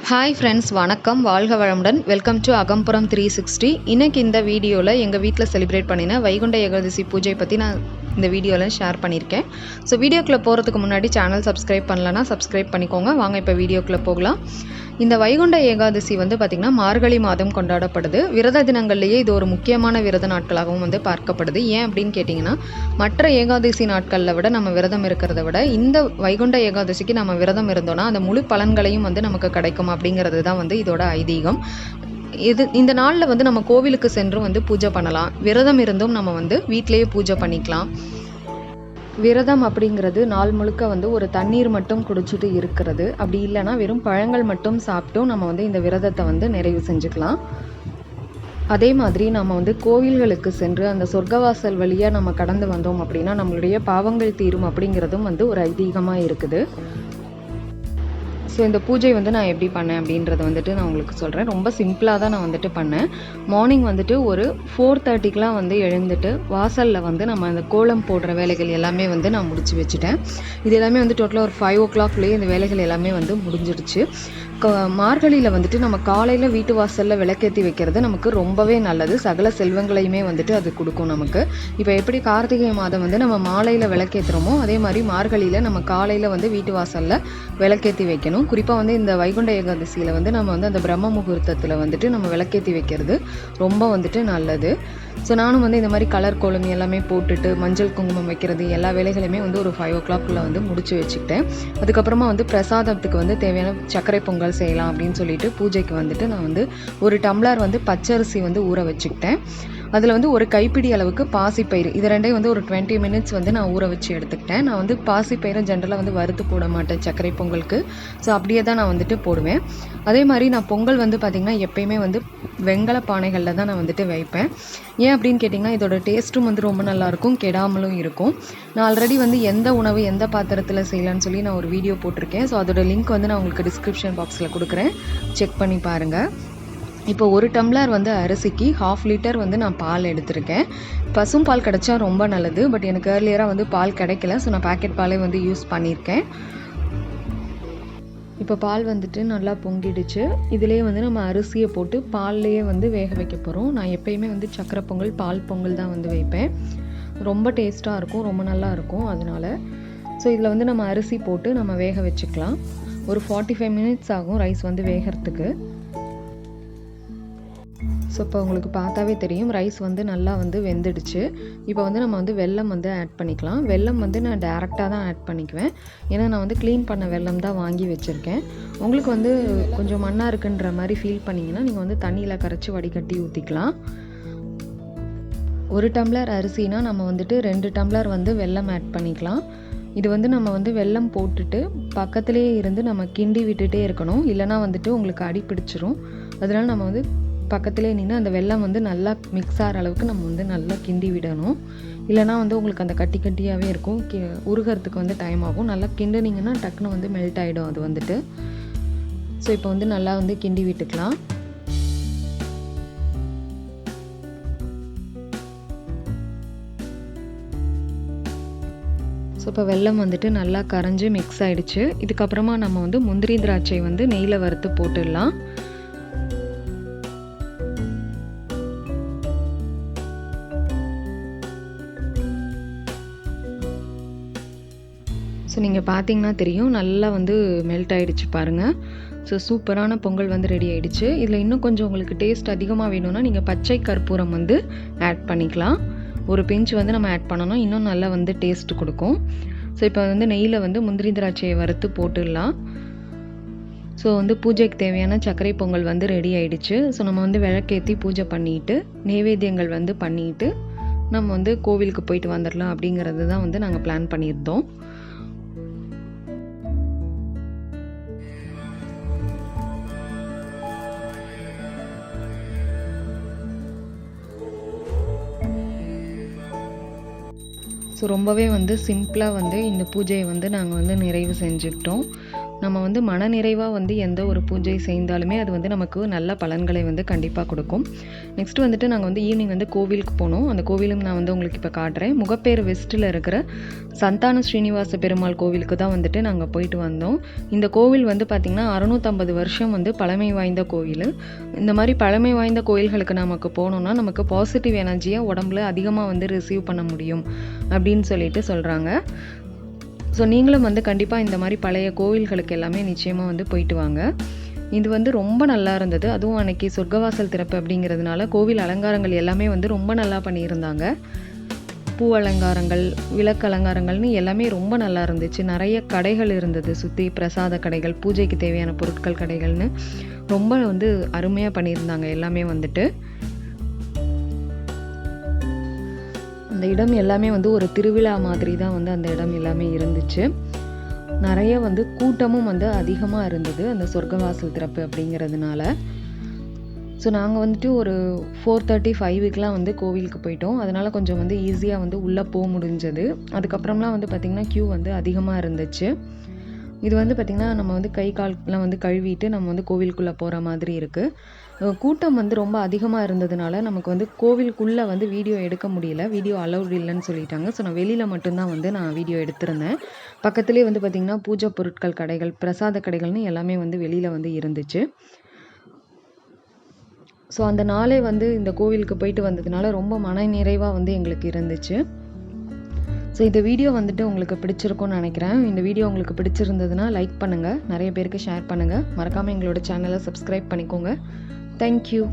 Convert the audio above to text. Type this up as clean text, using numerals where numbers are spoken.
Hi friends, வணக்கம். வாழ்க வளமுடன். Welcome to Agampuram 360. இன்னைக்கு இந்த வீடியோவில் எங்கள் வீட்டில் செலிப்ரேட் பண்ணின வைகுண்ட ஏகாதசி பூஜை பற்றி நான் இந்த வீடியோவில் ஷேர் பண்ணியிருக்கேன். ஸோ வீடியோக்குள்ளே போகிறதுக்கு முன்னாடி சேனல் சப்ஸ்கிரைப் பண்ணலன்னா சப்ஸ்கிரைப் பண்ணிக்கோங்க. வாங்க இப்போ வீடியோக்குள்ளே போகலாம். இந்த வைகுண்ட ஏகாதசி பார்த்திங்கன்னா மார்கழி மாதம் கொண்டாடப்படுது. விரத தினங்கள்லேயே இது ஒரு முக்கியமான விரத நாட்களாகவும் பார்க்கப்படுது. ஏன் அப்படின்னு கேட்டிங்கன்னா, மற்ற ஏகாதசி நாட்களில் விட நம்ம விரதம் இருக்கிறத விட இந்த வைகுண்ட ஏகாதசிக்கு நம்ம விரதம் இருந்தோம்னா அந்த முழு பலன்களையும் நமக்கு கிடைக்கும் அப்படிங்கிறது தான் இதோட ஐதீகம். இந்த நாளில் நம்ம கோவிலுக்கு சென்று பூஜை பண்ணலாம். விரதம் இருந்தும் நம்ம வீட்டிலேயே பூஜை பண்ணிக்கலாம். விரதம் அப்படிங்கிறது நாள் முழுக்க ஒரு தண்ணீர் மட்டும் குடிச்சிட்டு இருக்கிறது. அப்படி இல்லைன்னா வெறும் பழங்கள் மட்டும் சாப்பிட்டும் நம்ம இந்த விரதத்தை நிறைவு செஞ்சுக்கலாம். அதே மாதிரி நம்ம கோவில்களுக்கு சென்று அந்த சொர்க்கவாசல் வழியாக நம்ம கடந்து வந்தோம் அப்படின்னா நம்மளுடைய பாவங்கள் தீரும் அப்படிங்கிறதும் ஒரு ஐதீகமாக இருக்குது. ஸோ இந்த பூஜை நான் எப்படி பண்ணேன் அப்படின்றத நான் உங்களுக்கு சொல்கிறேன். ரொம்ப சிம்பிளாக தான் நான் பண்ணேன். மார்னிங் ஒரு 4:30க்கெலாம் எழுந்துட்டு வாசலில் நம்ம அந்த கோலம் போடுற வேலைகள் எல்லாமே நான் முடிச்சு வச்சுட்டேன். இது எல்லாமே டோட்டலாக ஒரு 5 o'clockலேயே இந்த வேலைகள் எல்லாமே முடிஞ்சிடுச்சு. மார்கழியில் நம்ம காலையில் வீட்டு வாசலில் விளக்கேற்றி வைக்கிறது நமக்கு ரொம்பவே நல்லது. சகல செல்வங்களையுமே அது கொடுக்கும் நமக்கு. இப்போ எப்படி கார்த்திகை மாதம் நம்ம மாலையில் விளக்கேற்றுறோமோ அதே மாதிரி மார்கழியில் நம்ம காலையில் வீட்டு வாசலில் விளக்கேற்றி வைக்கணும். குறிப்பாக இந்த வைகுண்ட ஏகாதசியில் நம்ம அந்த பிரம்ம முகூர்த்தத்தில் நம்ம விளக்கேற்றி வைக்கிறது ரொம்ப நல்லது. ஸோ நானும் இந்த மாதிரி கலர் கோலம் எல்லாமே போட்டுட்டு மஞ்சள் குங்குமம் வைக்கிறது எல்லா வேலைகளையுமே ஒரு 5 o'clockக்குள்ளே முடிச்சு வச்சுக்கிட்டேன். அதுக்கப்புறமா பிரசாதத்துக்கு தேவையான சர்க்கரை பொங்கல் செய்யலாம் அப்படின்னு சொல்லிட்டு பூஜைக்கு நான் ஒரு டம்ளர் பச்சரிசி ஊற வச்சுக்கிட்டேன். அதில் ஒரு கைப்பிடி அளவுக்கு பாசிப்பயிறு, இது ரெண்டையும் ஒரு 20 minutes நான் ஊற வச்சு எடுத்துக்கிட்டேன். நான் பாசிப்பயிரை ஜென்ரலாக வறுத்து போட மாட்டேன் சர்க்கரை பொங்கலுக்கு. ஸோ அப்படியே தான் நான் போடுவேன். அதே மாதிரி நான் பொங்கல் பார்த்திங்கன்னா எப்பயுமே வெங்கல பானைகளில் தான் நான் வைப்பேன். ஏன் அப்படின்னு கேட்டிங்கன்னா இதோட டேஸ்ட்டும் ரொம்ப நல்லாயிருக்கும், கெடாமலும் இருக்கும். நான் ஆல்ரெடி எந்த உணவு எந்த பாத்திரத்தில் செய்யலான்னு சொல்லி நான் ஒரு வீடியோ போட்டிருக்கேன். ஸோ அதோட லிங்க் நான் உங்களுக்கு டிஸ்கிரிப்ஷன் பாக்ஸில் கொடுக்குறேன், செக் பண்ணி பாருங்கள். இப்போ ஒரு டம்ளர் அரிசிக்கு 1/2 லிட்டர் நான் பால் எடுத்திருக்கேன். பசும் பால் கிடச்சா ரொம்ப நல்லது. பட் எனக்கு ஏர்லியராக பால் கிடைக்கல. ஸோ நான் பேக்கெட் பாலே யூஸ் பண்ணியிருக்கேன். இப்போ பால் நல்லா பொங்கிடுச்சு. இதிலே நம்ம அரிசியை போட்டு பால்லையே வேக வைக்க போகிறோம். நான் எப்பயுமே சக்கரை பொங்கல் பால் பொங்கல் தான் வைப்பேன். ரொம்ப டேஸ்ட்டாக இருக்கும், ரொம்ப நல்லா இருக்கும். அதனால் ஸோ இதில் நம்ம அரிசி போட்டு நம்ம வேக வச்சுக்கலாம். ஒரு 45 minutes ஆகும் ரைஸ் வேகிறதுக்கு. ஸோ இப்போ உங்களுக்கு பார்த்தாவே தெரியும் ரைஸ் நல்லா வெந்துடுச்சு. இப்போ நம்ம வெல்லம் ஆட் பண்ணிக்கலாம். வெல்லம் நான் டேரெக்டாக தான் ஆட் பண்ணிக்குவேன். ஏன்னா நான் க்ளீன் பண்ண வெல்லம் தான் வாங்கி வச்சுருக்கேன். உங்களுக்கு கொஞ்சம் மண்ணாக இருக்குன்ற மாதிரி ஃபீல் பண்ணிங்கன்னா நீங்கள் தண்ணியில் கரைச்சி வடிகட்டி ஊற்றிக்கலாம். 1 டம்ளர் அரிசினா நம்ம 2 டம்ளர் வெல்லம் ஆட் பண்ணிக்கலாம். இது நம்ம வெல்லம் போட்டுட்டு பக்கத்துலேயே இருந்து நம்ம கிண்டி விட்டுட்டே இருக்கணும். இல்லைனா உங்களுக்கு அடி பிடிச்சிரும். அதனால நம்ம பக்கத்துலேயே நின்று அந்த வெல்லம் நல்லா மிக்ஸ் ஆகிற அளவுக்கு நம்ம நல்லா கிண்டி விடணும். இல்லைனா உங்களுக்கு அந்த கட்டி கட்டியாகவே இருக்கும், உருகிறதுக்கு டைம் ஆகும். நல்லா கிண்டுனீங்கன்னா டக்குன்னு மெல்ட் ஆகிடும் அது ஸோ இப்போ நல்லா கிண்டி விட்டுக்கலாம். ஸோ இப்போ வெல்லம் நல்லா கரைஞ்சி மிக்ஸ் ஆகிடுச்சு. இதுக்கப்புறமா நம்ம முந்திரி திராட்சை நெய்யில் வறுத்து போட்டுடலாம். ஸோ நீங்கள் பார்த்தீங்கன்னா தெரியும் நல்லா மெல்ட் ஆகிடுச்சு பாருங்கள். ஸோ சூப்பரான பொங்கல் ரெடி ஆகிடுச்சு. இதில் இன்னும் கொஞ்சம் உங்களுக்கு டேஸ்ட் அதிகமாக வேணும்னா நீங்கள் பச்சை கற்பூரம் ஆட் பண்ணிக்கலாம். ஒரு பிஞ்ச் நம்ம ஆட் பண்ணணும், இன்னும் நல்லா டேஸ்ட் கொடுக்கும். ஸோ இப்போ நெய்யில் முந்திரி திராட்சையை வறுத்து போட்டுடலாம். ஸோ பூஜைக்கு தேவையான சர்க்கரை பொங்கல் ரெடி ஆகிடுச்சு. ஸோ நம்ம விளக்கேற்றி பூஜை பண்ணிவிட்டு நைவேத்தியங்கள் பண்ணிவிட்டு நம்ம கோவிலுக்கு போயிட்டு வந்துடலாம் அப்படிங்கிறது தான் நாங்கள் பிளான் பண்ணியிருந்தோம். ஸோ ரொம்பவே சிம்பிளாக இந்த பூஜையை நாங்கள் நிறைவு செஞ்சுக்கிட்டோம். நம்ம வந்து மனநிறைவாக வந்து எந்த ஒரு பூஜை செய்தாலுமே அது வந்து நமக்கு நல்ல பலன்களை வந்து கண்டிப்பாக கொடுக்கும். நெக்ஸ்ட் வந்துட்டு நாங்கள் வந்து ஈவினிங் வந்து கோவிலுக்கு போனோம். அந்த கோவிலும் நான் வந்து உங்களுக்கு இப்போ காட்டுறேன். முகப்பேர் வெஸ்ட்டில் இருக்கிற சந்தான ஸ்ரீனிவாச பெருமாள் கோவிலுக்கு தான் வந்துட்டு நாங்கள் போயிட்டு வந்தோம். இந்த கோவில் வந்து பார்த்திங்கன்னா 650 வருஷம் வந்து பழமை வாய்ந்த கோவில். இந்த மாதிரி பழமை வாய்ந்த கோயில்களுக்கு நமக்கு போனோம்னா நமக்கு பாசிட்டிவ் எனர்ஜியை உடம்புல அதிகமாக வந்து ரிசீவ் பண்ண முடியும் அப்படின்னு சொல்லிட்டு சொல்கிறாங்க. ஸோ நீங்களும் வந்து கண்டிப்பாக இந்த மாதிரி பழைய கோவில்களுக்கு எல்லாமே நிச்சயமாக வந்து போயிட்டு வாங்க. இது வந்து ரொம்ப நல்லா இருந்தது. அதுவும் அன்னைக்கு சொர்க்கவாசல் திறப்பு அப்படிங்கிறதுனால கோவில் அலங்காரங்கள் எல்லாமே வந்து ரொம்ப நல்லா பண்ணியிருந்தாங்க. பூ அலங்காரங்கள், விளக்கு அலங்காரங்கள்னு எல்லாமே ரொம்ப நல்லா இருந்துச்சு. நிறைய கடைகள் இருந்தது, சுற்றி பிரசாத கடைகள், பூஜைக்கு தேவையான பொருட்கள் கடைகள்னு ரொம்ப வந்து அருமையாக பண்ணியிருந்தாங்க எல்லாமே வந்துட்டு. அந்த இடம் எல்லாமே வந்து ஒரு திருவிழா மாதிரி தான் வந்து அந்த இடம் எல்லாமே இருந்துச்சு. நிறைய வந்து கூட்டமும் வந்து அதிகமாக இருந்தது அந்த சொர்க்கவாசல் திறப்பு அப்படிங்கிறதுனால. ஸோ நாங்கள் வந்துட்டு ஒரு 4:35 வந்து கோவிலுக்கு போயிட்டோம். அதனால் கொஞ்சம் வந்து ஈஸியாக வந்து உள்ளே போக முடிஞ்சது. அதுக்கப்புறம்லாம் வந்து பார்த்திங்கன்னா க்யூ வந்து அதிகமாக இருந்துச்சு. இது வந்து பார்த்திங்கன்னா நம்ம வந்து கை கால்லாம் வந்து கழுவிட்டு நம்ம வந்து கோவிலுக்குள்ளே போகிற மாதிரி இருக்குது. கூட்டம் வந்து ரொம்ப அதிகமாக இருந்ததுனால நமக்கு வந்து கோவிலுக்குள்ளே வந்து வீடியோ எடுக்க முடியல. வீடியோ அலௌட் இல்லைன்னு சொல்லிட்டாங்க. ஸோ நான் வெளியில் மட்டும்தான் வந்து நான் வீடியோ எடுத்திருந்தேன். பக்கத்துலேயே வந்து பார்த்திங்கன்னா பூஜை பொருட்கள் கடைகள், பிரசாத கடைகள்னு எல்லாமே வந்து வெளியில் வந்து இருந்துச்சு. ஸோ அந்த நாளே வந்து இந்த கோவிலுக்கு போயிட்டு வந்ததுனால ரொம்ப மன நிறைவாக வந்து எங்களுக்கு இருந்துச்சு. ஸோ இந்த வீடியோ வந்துட்டு உங்களுக்கு பிடிச்சிருக்கும்னு நினைக்கிறேன். இந்த வீடியோ உங்களுக்கு பிடிச்சிருந்ததுன்னா லைக் பண்ணுங்கள், நிறைய பேருக்கு ஷேர் பண்ணுங்கள், மறக்காமல் எங்களோட சேனலை சப்ஸ்கிரைப் பண்ணிக்கோங்க. தேங்க்யூ.